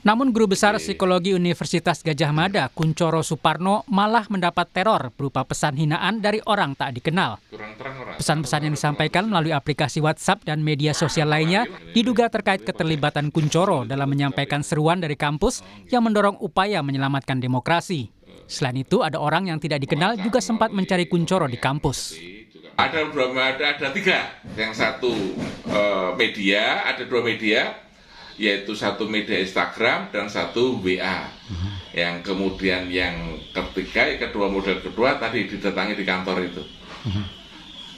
Namun guru besar psikologi Universitas Gadjah Mada, Kuncoro Suparno, malah mendapat teror berupa pesan hinaan dari orang tak dikenal. Pesan-pesan yang disampaikan melalui aplikasi WhatsApp dan media sosial lainnya diduga terkait keterlibatan Kuncoro dalam menyampaikan seruan dari kampus yang mendorong upaya menyelamatkan demokrasi. Selain itu, ada orang yang tidak dikenal juga sempat mencari Kuncoro di kampus. Ada tiga, yang satu media, ada dua media, yaitu satu media Instagram dan satu WA. Yang kemudian yang ketiga, kedua model kedua tadi didatangi di kantor itu.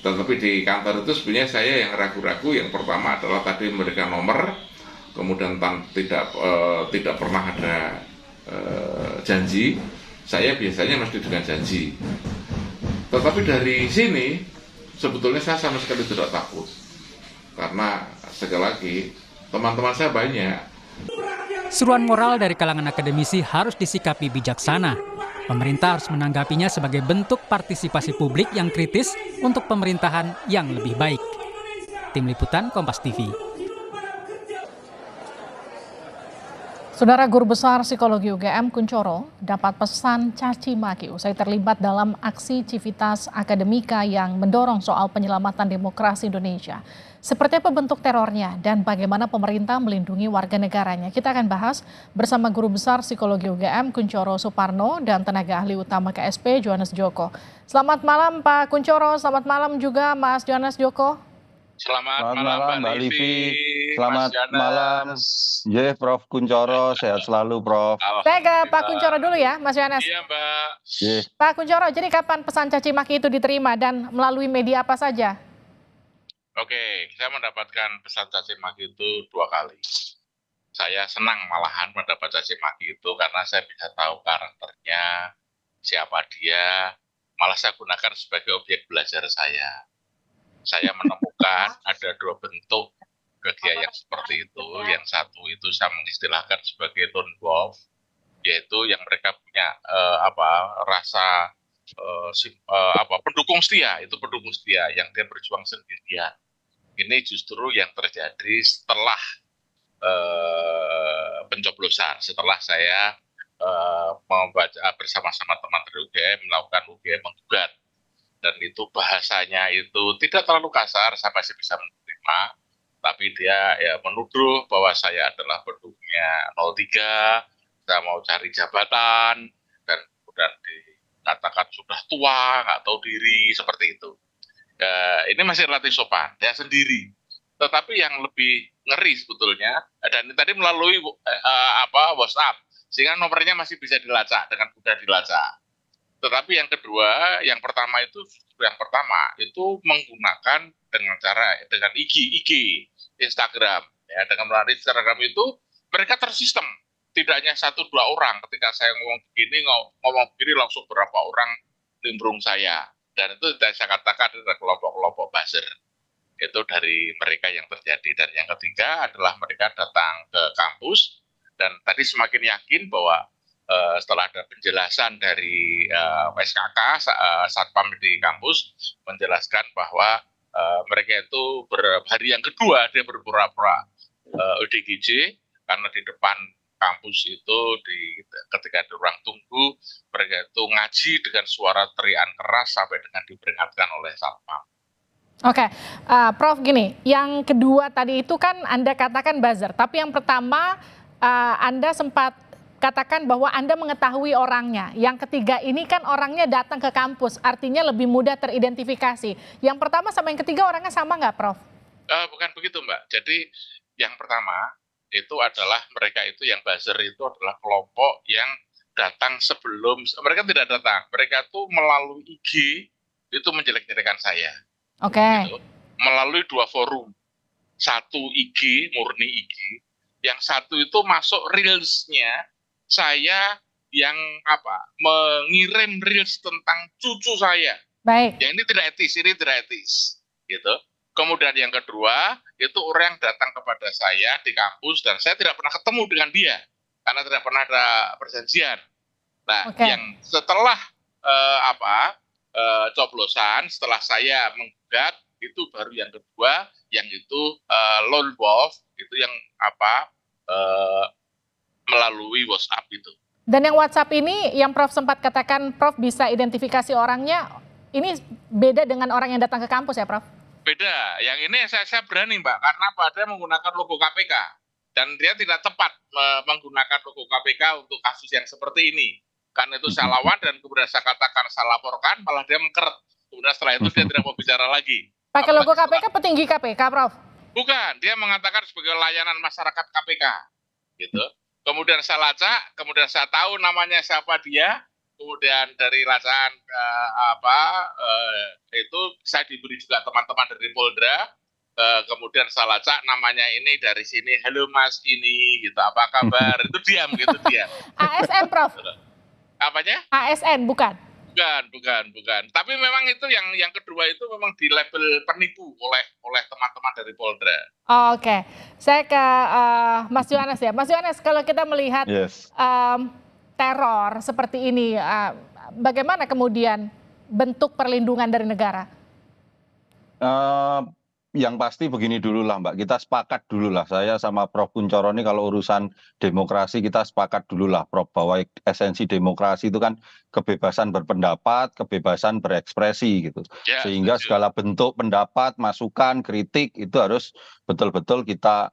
Tetapi di kantor itu sebenarnya saya yang ragu-ragu. Yang pertama adalah tadi memberikan nomor, kemudian tidak pernah ada janji. Saya biasanya mesti dengan janji. Tetapi dari sini sebetulnya saya sama sekali tidak takut, karena sekali lagi teman-teman saya banyak. Seruan moral dari kalangan akademisi harus disikapi bijaksana. Pemerintah harus menanggapinya sebagai bentuk partisipasi publik yang kritis untuk pemerintahan yang lebih baik. Tim Liputan Kompas TV. Saudara Guru Besar Psikologi UGM Kuncoro dapat pesan caci maki usai terlibat dalam aksi Civitas Akademika yang mendorong soal penyelamatan demokrasi Indonesia. Seperti apa bentuk terornya dan bagaimana pemerintah melindungi warga negaranya? Kita akan bahas bersama Guru Besar Psikologi UGM Kuncoro Suparno dan tenaga ahli utama KSP Johannes Joko. Selamat malam Pak Kuncoro, selamat malam juga Mas Johannes Joko. Selamat malam Mbak Livi. Selamat malam. Prof Kuncoro, sehat selalu Prof. Saya ke Pak Kuncoro dulu ya, Mas Johannes. Iya Mbak. Pak Kuncoro, jadi kapan pesan caci maki itu diterima dan melalui media apa saja? Oke, saya mendapatkan pesan caci maki itu 2 kali. Saya senang malahan mendapat caci maki itu karena saya bisa tahu karakternya, siapa dia, malah saya gunakan sebagai objek belajar saya. Saya menemukan ada 2 bentuk kegiatan yang seperti itu. Yang satu itu saya mengistilahkan sebagai lone wolf, yaitu yang mereka punya rasa pendukung setia, itu pendukung setia yang dia berjuang sendirian. Ini justru yang terjadi setelah pencoblosan, setelah saya membaca bersama-sama teman dari UGM melakukan UGM menggugat. Dan itu bahasanya itu tidak terlalu kasar, saya masih bisa menerima, tapi dia menuduh bahwa saya adalah pendukungnya 03, saya mau cari jabatan, dan kemudian dikatakan sudah tua, nggak tahu diri, seperti itu. Ini masih relatif sopan, dia sendiri. Tetapi yang lebih ngeri sebetulnya, dan ini tadi melalui WhatsApp, sehingga nomornya masih bisa dilacak, dengan mudah dilacak. Tetapi yang kedua, yang pertama itu menggunakan dengan IG Instagram, ya, dengan melalui Instagram itu mereka tersistem, tidak hanya 1-2 orang. Ketika saya ngomong begini langsung berapa orang nimbrung saya, dan itu saya katakan adalah kelompok-kelompok buzzer. Itu dari mereka yang terjadi. Dan yang ketiga adalah mereka datang ke kampus, dan tadi semakin yakin bahwa setelah ada penjelasan dari SKK, Satpam di kampus menjelaskan bahwa mereka itu hari yang kedua dia berpura-pura ODGJ, karena di depan kampus itu ketika ada ruang tunggu, mereka itu ngaji dengan suara teriakan keras sampai dengan diperingatkan oleh Satpam. Oke, Prof, gini, yang kedua tadi itu kan Anda katakan buzzer, tapi yang pertama Anda sempat katakan bahwa Anda mengetahui orangnya. Yang ketiga ini kan orangnya datang ke kampus, artinya lebih mudah teridentifikasi. Yang pertama sama yang ketiga orangnya sama nggak, Prof? Bukan begitu, Mbak. Jadi yang pertama itu adalah mereka itu yang buzzer itu adalah kelompok yang datang sebelum, mereka tidak datang, mereka tuh melalui IG itu menjelek-jelekan saya. Oke. Gitu. Melalui 2 forum, satu IG, murni IG, yang satu itu masuk reelsnya saya yang mengirim reels tentang cucu saya. Baik. Yang ini tidak etis, gitu. Kemudian yang kedua itu orang yang datang kepada saya di kampus dan saya tidak pernah ketemu dengan dia karena tidak pernah ada perjanjian. Nah, yang setelah coblosan, setelah saya menggugat, itu baru yang kedua, yang itu lone wolf, itu yang melalui WhatsApp itu. Dan yang WhatsApp ini, yang Prof sempat katakan, Prof bisa identifikasi orangnya, ini beda dengan orang yang datang ke kampus ya, Prof? Beda. Yang ini saya berani, Mbak, karena dia menggunakan logo KPK. Dan dia tidak tepat menggunakan logo KPK untuk kasus yang seperti ini. Karena itu saya lawan dan kemudian saya katakan, saya laporkan, malah dia mengkeret. Kemudian setelah itu dia tidak mau bicara lagi. Pakai logo KPK, petinggi KPK, Prof? Bukan, dia mengatakan sebagai layanan masyarakat KPK. Gitu. Kemudian saya lacak, kemudian saya tahu namanya siapa dia, kemudian dari lacaan itu saya diberi juga teman-teman dari Polda. Kemudian saya lacak namanya ini dari sini, halo Mas ini, gitu, apa kabar? Itu diam gitu dia. ASN, Prof? Apanya? ASN, bukan? Bukan. Tapi memang itu yang kedua itu memang di label penipu oleh teman-teman dari Polda. Oke, saya ke Mas Yohanes ya. Mas Yohanes, kalau kita melihat teror seperti ini, bagaimana kemudian bentuk perlindungan dari negara? Yang pasti begini dulu lah Mbak, kita sepakat dulu lah, saya sama Prof Kuncoro ini kalau urusan demokrasi kita sepakat dulu lah Prof, bahwa esensi demokrasi itu kan kebebasan berpendapat, kebebasan berekspresi gitu. Ya, sehingga segala bentuk pendapat, masukan, kritik itu harus betul-betul kita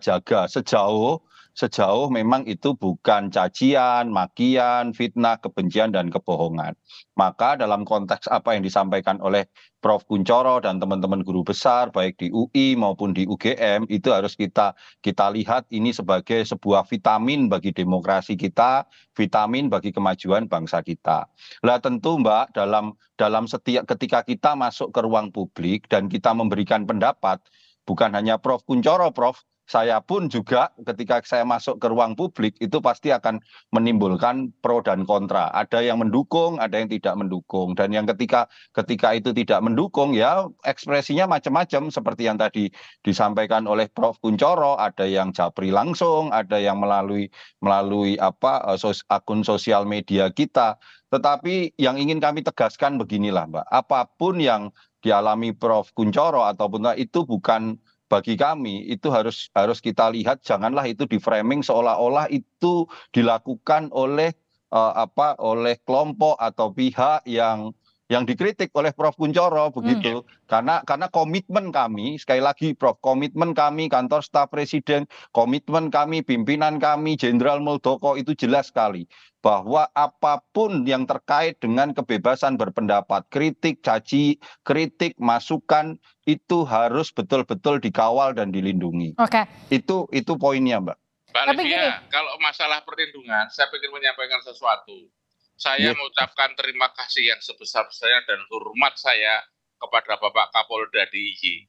jaga sejauh memang itu bukan cacian, makian, fitnah, kebencian, dan kebohongan. Maka dalam konteks apa yang disampaikan oleh Prof Kuncoro dan teman-teman guru besar, baik di UI maupun di UGM, itu harus kita lihat ini sebagai sebuah vitamin bagi demokrasi kita, vitamin bagi kemajuan bangsa kita. Lah tentu Mbak, dalam setiap ketika kita masuk ke ruang publik dan kita memberikan pendapat, bukan hanya Prof Kuncoro, Prof, saya pun juga ketika saya masuk ke ruang publik itu pasti akan menimbulkan pro dan kontra. Ada yang mendukung, ada yang tidak mendukung. Dan yang ketika itu tidak mendukung ya ekspresinya macam-macam seperti yang tadi disampaikan oleh Prof Kuncoro, ada yang japri langsung, ada yang melalui akun sosial media kita. Tetapi yang ingin kami tegaskan beginilah Mbak, apapun yang dialami Prof Kuncoro ataupun itu bukan bagi kami, itu harus kita lihat, janganlah itu di framing seolah-olah itu dilakukan oleh kelompok atau pihak yang dikritik oleh Prof Kuncoro begitu. Karena komitmen kami, sekali lagi Prof, komitmen kami kantor staf presiden, komitmen kami pimpinan kami Jenderal Muldoko itu jelas sekali bahwa apapun yang terkait dengan kebebasan berpendapat, kritik, caci, kritik, masukan itu harus betul-betul dikawal dan dilindungi. Oke. Itu poinnya, Mbak. Mbak Livia, kalau masalah perlindungan, saya ingin menyampaikan sesuatu. Saya mengucapkan terima kasih yang sebesar-besarnya dan hormat saya kepada Bapak Kapolda DIY.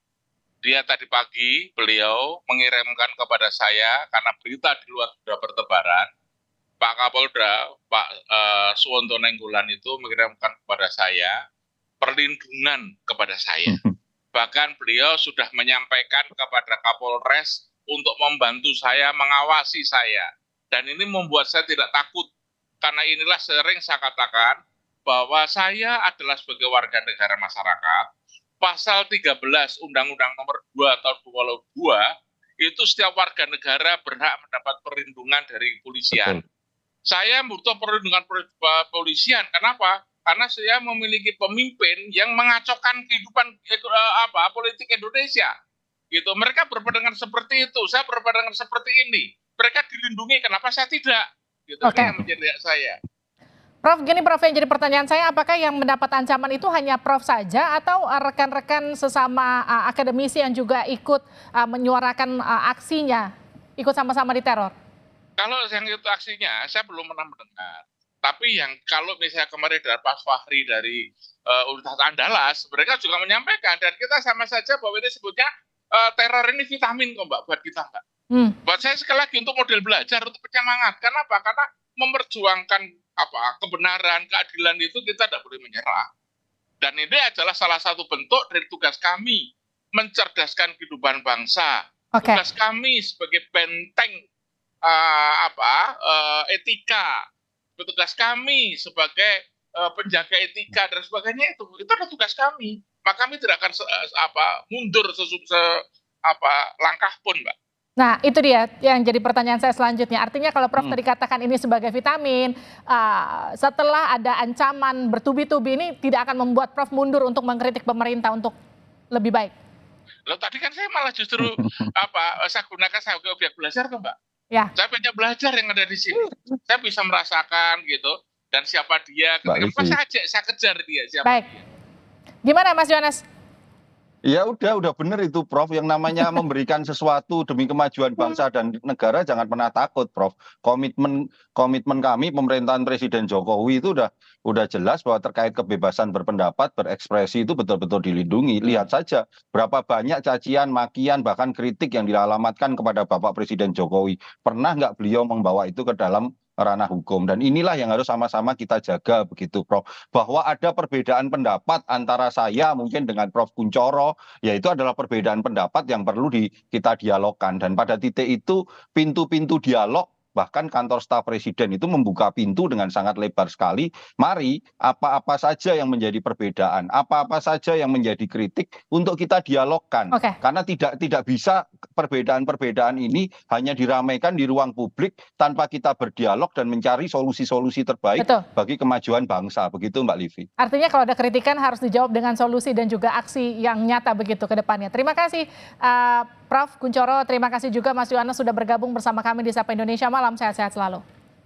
Dia tadi pagi, beliau mengirimkan kepada saya, karena berita di luar sudah bertebaran, Pak Kapolda, Pak Suwonto Nainggolan itu mengirimkan kepada saya perlindungan kepada saya. Bahkan beliau sudah menyampaikan kepada Kapolres untuk membantu saya, mengawasi saya. Dan ini membuat saya tidak takut. Karena inilah sering saya katakan bahwa saya adalah sebagai warga negara masyarakat. Pasal 13 Undang-Undang Nomor 2 tahun 2002 itu setiap warga negara berhak mendapat perlindungan dari kepolisian. Saya butuh perlindungan kepolisian. Kenapa? Karena saya memiliki pemimpin yang mengacaukan kehidupan politik Indonesia. Gitu. Mereka berpandangan seperti itu, saya berpandangan seperti ini. Mereka dilindungi, kenapa saya tidak? Gitu. Ini yang menjadi hak saya. Prof, gini Prof, yang jadi pertanyaan saya, apakah yang mendapat ancaman itu hanya Prof saja atau rekan-rekan sesama akademisi yang juga ikut menyuarakan aksinya, ikut sama-sama diteror? Kalau yang itu aksinya, saya belum pernah mendengar. Tapi yang kalau misalnya kemarin dari Pak Fahri dari Universitas Andalas, mereka juga menyampaikan, dan kita sama saja bahwa ini sebutnya teror ini vitamin kok Mbak, buat kita Mbak. Buat saya sekali lagi untuk model belajar, untuk penyemangat. Kenapa? Karena memperjuangkan kebenaran, keadilan itu kita tidak boleh menyerah. Dan ini adalah salah satu bentuk dari tugas kami, mencerdaskan kehidupan bangsa. Tugas kami sebagai benteng etika, tugas kami sebagai penjaga etika dan sebagainya, itu adalah tugas kami. Maka kami tidak akan mundur langkah pun, Mbak. Nah, itu dia yang jadi pertanyaan saya selanjutnya. Artinya kalau Prof tadi katakan ini sebagai vitamin, setelah ada ancaman bertubi-tubi ini tidak akan membuat Prof mundur untuk mengkritik pemerintah untuk lebih baik. Loh tadi kan saya malah justru saya gunakan sebagai objek belajar kok Mbak. Ya. Saya banyak belajar yang ada di sini. Saya bisa merasakan gitu dan siapa dia ketika saya kejar dia siapa. Baik. Gimana Mas Yohanes? Ya udah benar itu Prof, yang namanya memberikan sesuatu demi kemajuan bangsa dan negara jangan pernah takut Prof. Komitmen kami pemerintahan Presiden Jokowi itu udah jelas bahwa terkait kebebasan berpendapat, berekspresi itu betul-betul dilindungi. Lihat saja berapa banyak cacian, makian, bahkan kritik yang dialamatkan kepada Bapak Presiden Jokowi. Pernah nggak beliau membawa itu ke dalam ranah hukum, dan inilah yang harus sama-sama kita jaga begitu Prof, bahwa ada perbedaan pendapat antara saya mungkin dengan Prof Kunchoro, yaitu adalah perbedaan pendapat yang perlu kita dialogkan, dan pada titik itu pintu-pintu dialog bahkan kantor staf presiden itu membuka pintu dengan sangat lebar sekali. Mari apa-apa saja yang menjadi perbedaan, apa-apa saja yang menjadi kritik untuk kita dialogkan. Karena tidak bisa perbedaan-perbedaan ini hanya diramaikan di ruang publik tanpa kita berdialog dan mencari solusi-solusi terbaik bagi kemajuan bangsa. Begitu Mbak Livi. Artinya kalau ada kritikan harus dijawab dengan solusi dan juga aksi yang nyata begitu ke depannya. Terima kasih Prof Kunchoro, terima kasih juga Mas Yohanes sudah bergabung bersama kami di Sapa Indonesia Malam. Sehat-sehat selalu.